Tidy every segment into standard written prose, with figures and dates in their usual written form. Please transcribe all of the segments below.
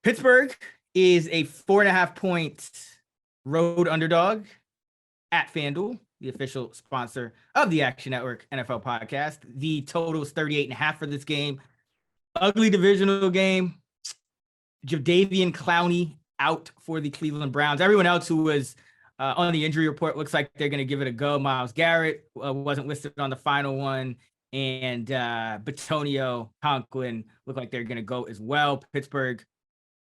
Pittsburgh is a 4.5-point road underdog at FanDuel, the official sponsor of the Action Network NFL podcast. The total is 38.5 for this game. Ugly divisional game. Jadeveon Clowney out for the Cleveland Browns. Everyone else who was on the injury report looks like they're going to give it a go. Myles Garrett wasn't listed on the final one. And Bitonio, Conklin look like they're going to go as well. Pittsburgh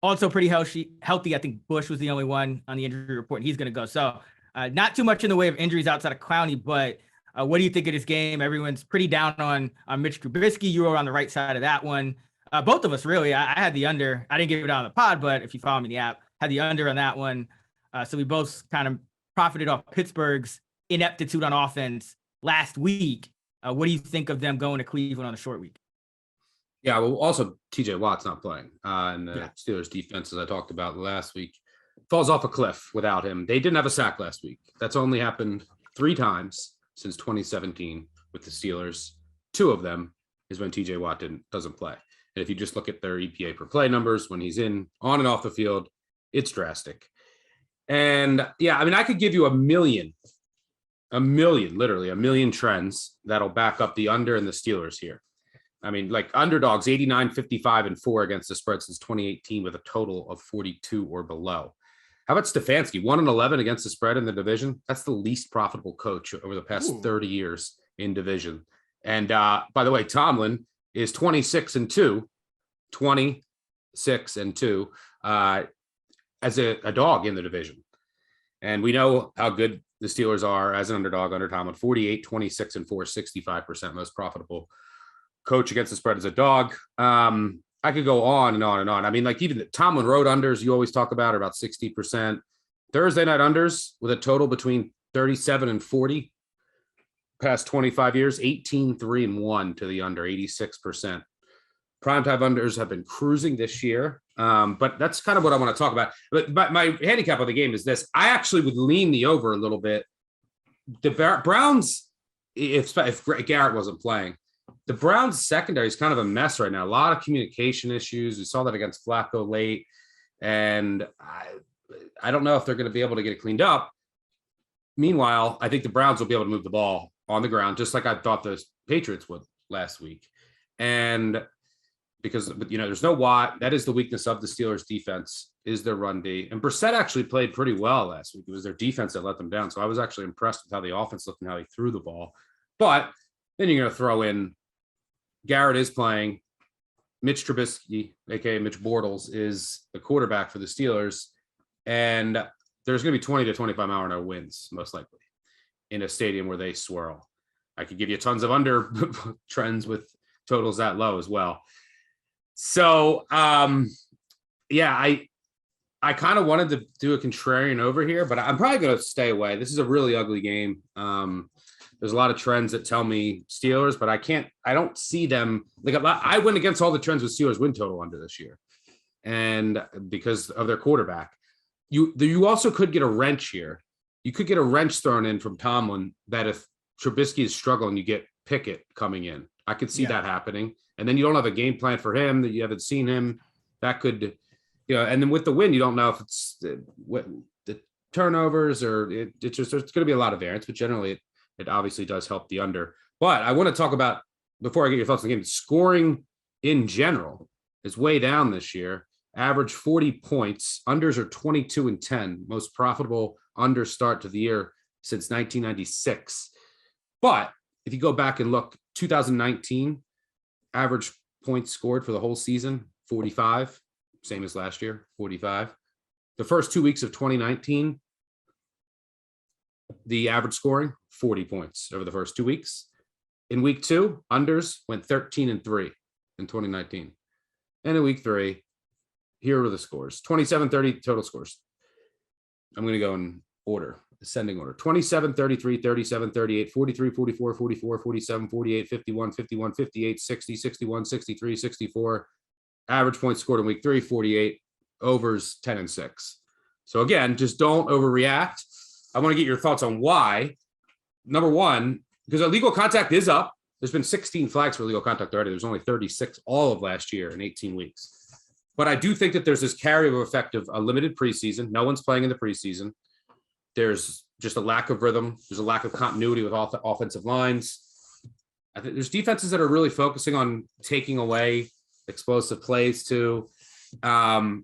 also pretty healthy. I think Bush was the only one on the injury report, and he's going to go. So not too much in the way of injuries outside of Clowney, but what do you think of this game? Everyone's pretty down on Mitch Trubisky. You were on the right side of that one. Both of us, really. I had the under. I didn't give it on the pod, but if you follow me in the app, had the under on that one. So we both kind of profited off Pittsburgh's ineptitude on offense last week. What do you think of them going to Cleveland on a short week? Yeah, well, also TJ Watt's not playing. And the Steelers defense, as I talked about last week, falls off a cliff without him. They didn't have a sack last week. That's only happened 3 times since 2017 with the Steelers. 2 of them is when TJ Watt doesn't play. And if you just look at their EPA per play numbers when he's on and off the field, it's drastic. And yeah, I mean, I could give you a million trends that'll back up the under and the Steelers here. I mean, like underdogs, 89, 55, and 4 against the spread since 2018 with a total of 42 or below. How about Stefanski? 1-11 against the spread in the division. That's the least profitable coach over the past 30 years in division. And by the way, Tomlin is 26-2 as a dog in the division. And we know how good the Steelers are as an underdog under Tomlin. 48, 26-4, 65% most profitable coach against the spread as a dog. I could go on and on and on. I mean, like even the Tomlin road unders you always talk about are about 60%. Thursday night unders with a total between 37 and 40 past 25 years, 18-3-1 to the under, 86%. Primetime unders have been cruising this year. But that's kind of what I want to talk about. But my handicap of the game is this. I actually would lean the over a little bit. The Browns, if Garrett wasn't playing, the Browns secondary is kind of a mess right now. A lot of communication issues. We saw that against Flacco late. And I don't know if they're going to be able to get it cleaned up. Meanwhile, I think the Browns will be able to move the ball on the ground, just like I thought the Patriots would last week. And because, there's no Watt. That is the weakness of the Steelers defense, is their run D. And Brissett actually played pretty well last week. It was their defense that let them down. So I was actually impressed with how the offense looked and how he threw the ball. But then you're going to throw in Garrett is playing. Mitch Trubisky, a.k.a. Mitch Bortles, is the quarterback for the Steelers. And there's going to be 20 to 25 mile an hour winds, most likely, in a stadium where they swirl. I could give you tons of under trends with totals that low as well. So, I kind of wanted to do a contrarian over here, but I'm probably going to stay away. This is a really ugly game. There's a lot of trends that tell me Steelers, but I don't see them. Like I went against all the trends with Steelers win total under this year. And because of their quarterback, you also could get a wrench here. You could get a wrench thrown in from Tomlin that if Trubisky is struggling, you get Pickett coming in. I could see that happening. And then you don't have a game plan for him that you haven't seen him. That could, and then with the win, you don't know if it's the turnovers or it's just, there's going to be a lot of variance, but generally it obviously does help the under. But I want to talk about, before I get your thoughts on the game, scoring in general is way down this year. Average 40 points. Unders are 22-10, most profitable under start to the year since 1996. But if you go back and look, 2019, average points scored for the whole season, 45, same as last year, 45. The first 2 weeks of 2019, the average scoring, 40 points over the first 2 weeks. In week 2, unders went 13-3 in 2019. And in week 3, here are the scores. 27-30 total scores. I'm going to go in order, ascending order. 27-33, 37-38, 43, 44, 44, 47, 48, 51, 51, 58, 60, 61, 63, 64. Average points scored in week 3, 48. Overs, 10-6. So again, just don't overreact. I want to get your thoughts on why. Number one, because illegal contact is up. There's been 16 flags for illegal contact already. There's only 36 all of last year in 18 weeks. But I do think that there's this carryover effect of a limited preseason. No one's playing in the preseason. There's just a lack of rhythm. There's a lack of continuity with all the offensive lines. I think there's defenses that are really focusing on taking away explosive plays too. And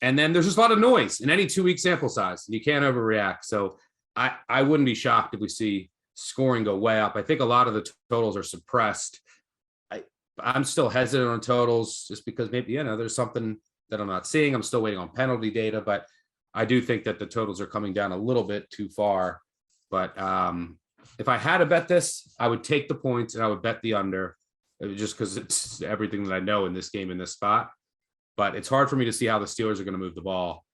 then there's just a lot of noise in any 2-week sample size. You can't overreact. So I wouldn't be shocked if we see scoring go way up. I think a lot of the totals are suppressed. I'm still hesitant on totals just because maybe, there's something that I'm not seeing. I'm still waiting on penalty data, but I do think that the totals are coming down a little bit too far. But if I had to bet this, I would take the points and I would bet the under just because it's everything that I know in this game, in this spot. But it's hard for me to see how the Steelers are going to move the ball.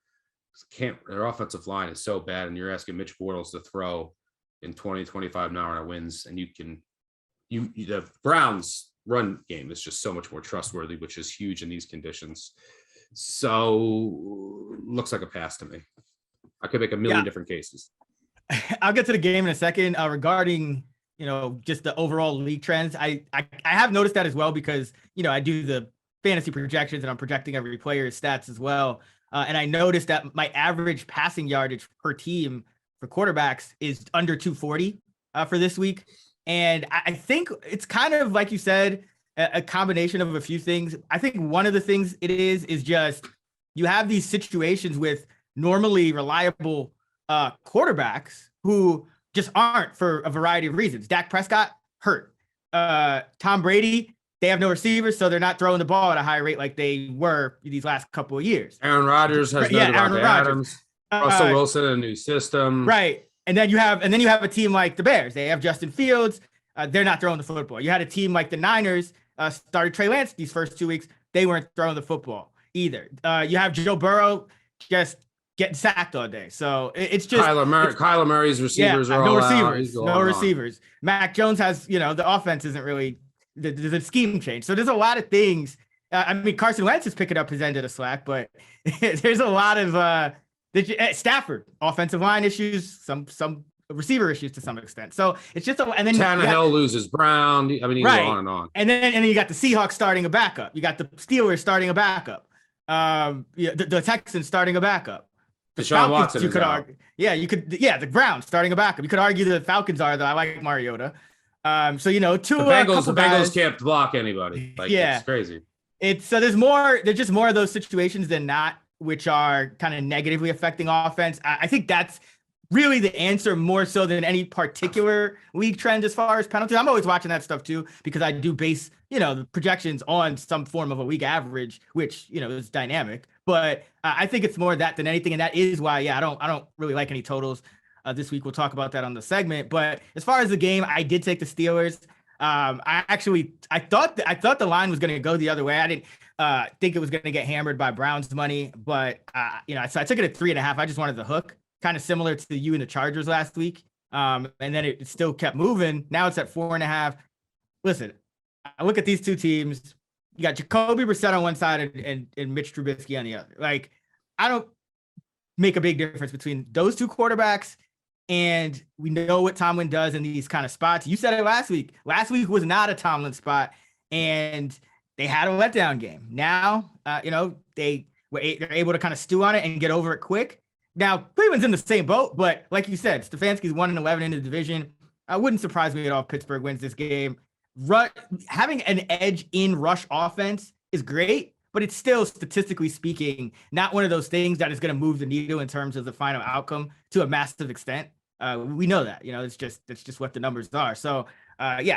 Their offensive line is so bad, and you're asking Mitch Bortles to throw in 20, 25 an hour wins, and the Browns run game is just so much more trustworthy, which is huge in these conditions. So looks like a pass to me. I could make a million different cases. I'll get to the game in a second. Regarding, just the overall league trends. I have noticed that as well because, I do the fantasy projections and I'm projecting every player's stats as well. And I noticed that my average passing yardage per team for quarterbacks is under 240 for this week. And I think it's kind of, like you said, a combination of a few things. I think one of the things it is just you have these situations with normally reliable quarterbacks who just aren't for a variety of reasons. Dak Prescott hurt. Tom Brady, they have no receivers, so they're not throwing the ball at a high rate like they were these last couple of years. Aaron Rodgers has no Devontae Adams. Russell Wilson in a new system. Right. And then you have a team like the Bears. They have Justin Fields. They're not throwing the football. You had a team like the Niners started Trey Lance these first 2 weeks. They weren't throwing the football either. You have Joe Burrow just getting sacked all day. So it's just Kyler Murray's receivers are all no receivers. Mac Jones has, the offense isn't really the scheme change. So there's a lot of things. Carson Wentz is picking up his end of the slack, but there's a lot of Stafford offensive line issues, some receiver issues to some extent. So it's just and then Tannehill loses Brown. I mean, you go on and on. And then you got the Seahawks starting a backup. You got the Steelers starting a backup. The Texans starting a backup. Deshaun Watson. You could argue. Yeah, you could. Yeah, the Browns starting a backup. You could argue the Falcons are, though. I like Mariota. So the Bengals can't block anybody. It's crazy. There's just more of those situations than not, which are kind of negatively affecting offense. I think that's really the answer more so than any particular league trend as far as penalties. I'm always watching that stuff too, because I do base, the projections on some form of a league average, which, is dynamic. But I think it's more that than anything. And that is why, I don't really like any totals this week. We'll talk about that on the segment. But as far as the game, I did take the Steelers. I thought the line was going to go the other way. I didn't think it was going to get hammered by Browns money, but so I took it at 3.5. I just wanted the hook, kind of similar to you and the Chargers last week. And then it still kept moving. Now it's at 4.5. Listen, I look at these two teams. You got Jacoby Brissett on one side and Mitch Trubisky on the other. Like, I don't make a big difference between those two quarterbacks. And we know what Tomlin does in these kind of spots. You said it last week. Last week was not a Tomlin spot, and they had a letdown game. Now, they're able to kind of stew on it and get over it quick. Now, Cleveland's in the same boat, but like you said, Stefanski's 1-11 in the division. Wouldn't surprise me at all if Pittsburgh wins this game. Having an edge in rush offense is great, but it's still, statistically speaking, not one of those things that is going to move the needle in terms of the final outcome to a massive extent. We know that, it's just what the numbers are. So,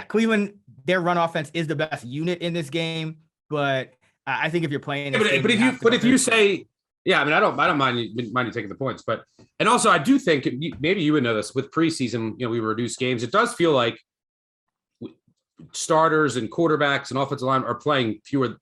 Cleveland, their run offense is the best unit in this game, but I think if you're playing, if you say, I don't mind you taking the points, but, and also I do think maybe you would know this with preseason, we reduce games. It does feel like starters and quarterbacks and offensive line are playing fewer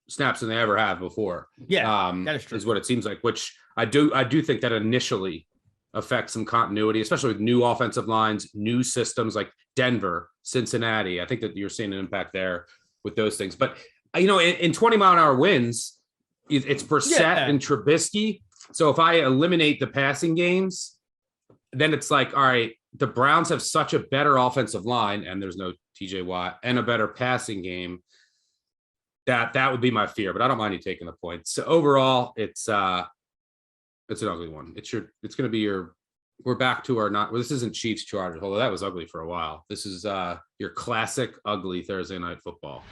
snaps than they ever have before. That is true. Is what it seems like, which I do think that initially affects some continuity, especially with new offensive lines, new systems like Denver, Cincinnati. I think that you're seeing an impact there with those things. But, in 20-mile-an-hour wins, it's Brissett and Trubisky. So if I eliminate the passing games, then it's like, all right, the Browns have such a better offensive line, and there's no TJ Watt, and a better passing game. That would be my fear, but I don't mind you taking the points. So overall, it's an ugly one. It's going to be we're back to this isn't Chiefs Chargers, although that was ugly for a while. This is your classic ugly Thursday night football.